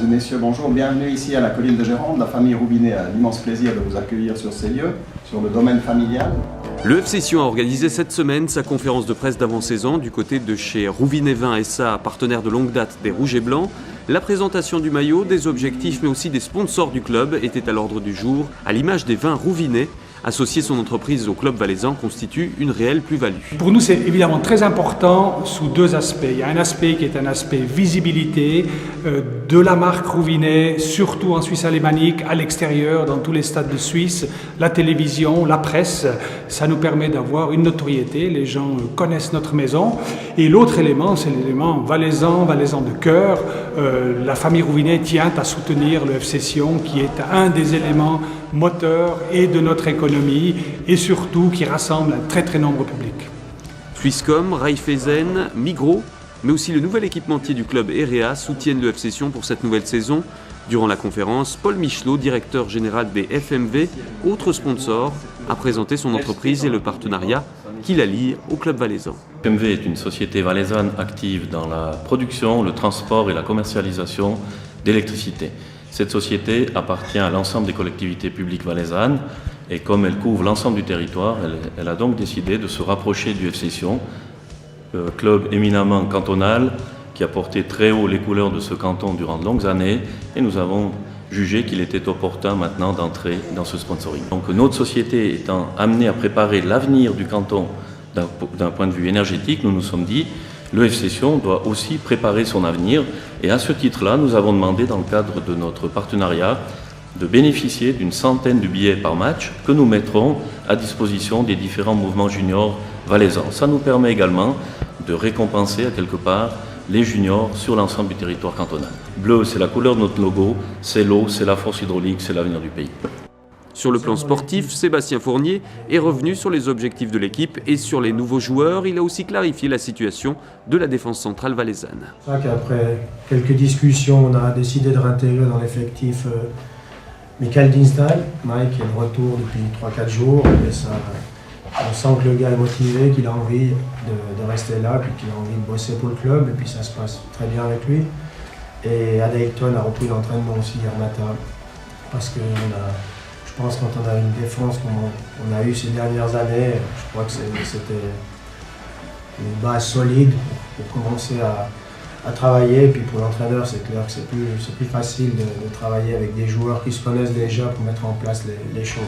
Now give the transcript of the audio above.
et messieurs, bonjour. Bienvenue ici à la colline de Gironde. La famille Roubinet a l'immense plaisir de vous accueillir sur ces lieux, sur le domaine familial. Le FC Sion a organisé cette semaine sa conférence de presse d'avant-saison du côté de chez Roubinet Vin SA, partenaire de longue date des Rouges et Blancs. La présentation du maillot, des objectifs mais aussi des sponsors du club était à l'ordre du jour, à l'image des vins Roubinet. Associer son entreprise au club valaisan constitue une réelle plus-value. Pour nous, c'est évidemment très important sous deux aspects. Il y a un aspect qui est un aspect visibilité de la marque Roubinet, surtout en Suisse alémanique, à l'extérieur, dans tous les stades de Suisse, la télévision, la presse. Ça nous permet d'avoir une notoriété, les gens connaissent notre maison. Et l'autre élément, c'est l'élément valaisan de cœur. La famille Roubinet tient à soutenir le FC Sion, qui est un des éléments moteurs et de notre économie, et surtout qui rassemble un très nombreux public. Swisscom, Raiffeisen, Migros, mais aussi le nouvel équipementier du club Erea soutiennent le FC Sion pour cette nouvelle saison. Durant la conférence, Paul Michelot, directeur général des FMV, autre sponsor, a présenté son entreprise et le partenariat qui la lie au club valaisan. FMV est une société valaisanne active dans la production, le transport et la commercialisation d'électricité. Cette société appartient à l'ensemble des collectivités publiques valaisannes et comme elle couvre l'ensemble du territoire, elle a donc décidé de se rapprocher du FC Sion, club éminemment cantonal qui a porté très haut les couleurs de ce canton durant de longues années, et nous avons jugé qu'il était opportun maintenant d'entrer dans ce sponsoring. Donc notre société étant amenée à préparer l'avenir du canton d'un point de vue énergétique, nous nous sommes dit le FC Sion doit aussi préparer son avenir, et à ce titre-là, nous avons demandé dans le cadre de notre partenariat de bénéficier d'une centaine de billets par match que nous mettrons à disposition des différents mouvements juniors valaisans. Ça nous permet également de récompenser à quelque part les juniors sur l'ensemble du territoire cantonal. Bleu, c'est la couleur de notre logo, c'est l'eau, c'est la force hydraulique, c'est l'avenir du pays. Sur le plan sportif, Sébastien Fournier est revenu sur les objectifs de l'équipe et sur les nouveaux joueurs. Il a aussi clarifié la situation de la défense centrale valaisanne. Après quelques discussions, on a décidé de réintégrer dans l'effectif Michael Dinsdale, Mike est de retour depuis 3-4 jours. Et ça, on sent que le gars est motivé, qu'il a envie de rester là, puis qu'il a envie de bosser pour le club, et puis ça se passe très bien avec lui. Et Adelton a repris l'entraînement aussi hier matin, parce que je pense que quand on a une défense comme on a eu ces dernières années, je crois que c'était une base solide pour commencer à travailler. Et puis pour l'entraîneur, c'est clair que c'est plus facile de travailler avec des joueurs qui se connaissent déjà pour mettre en place les choses.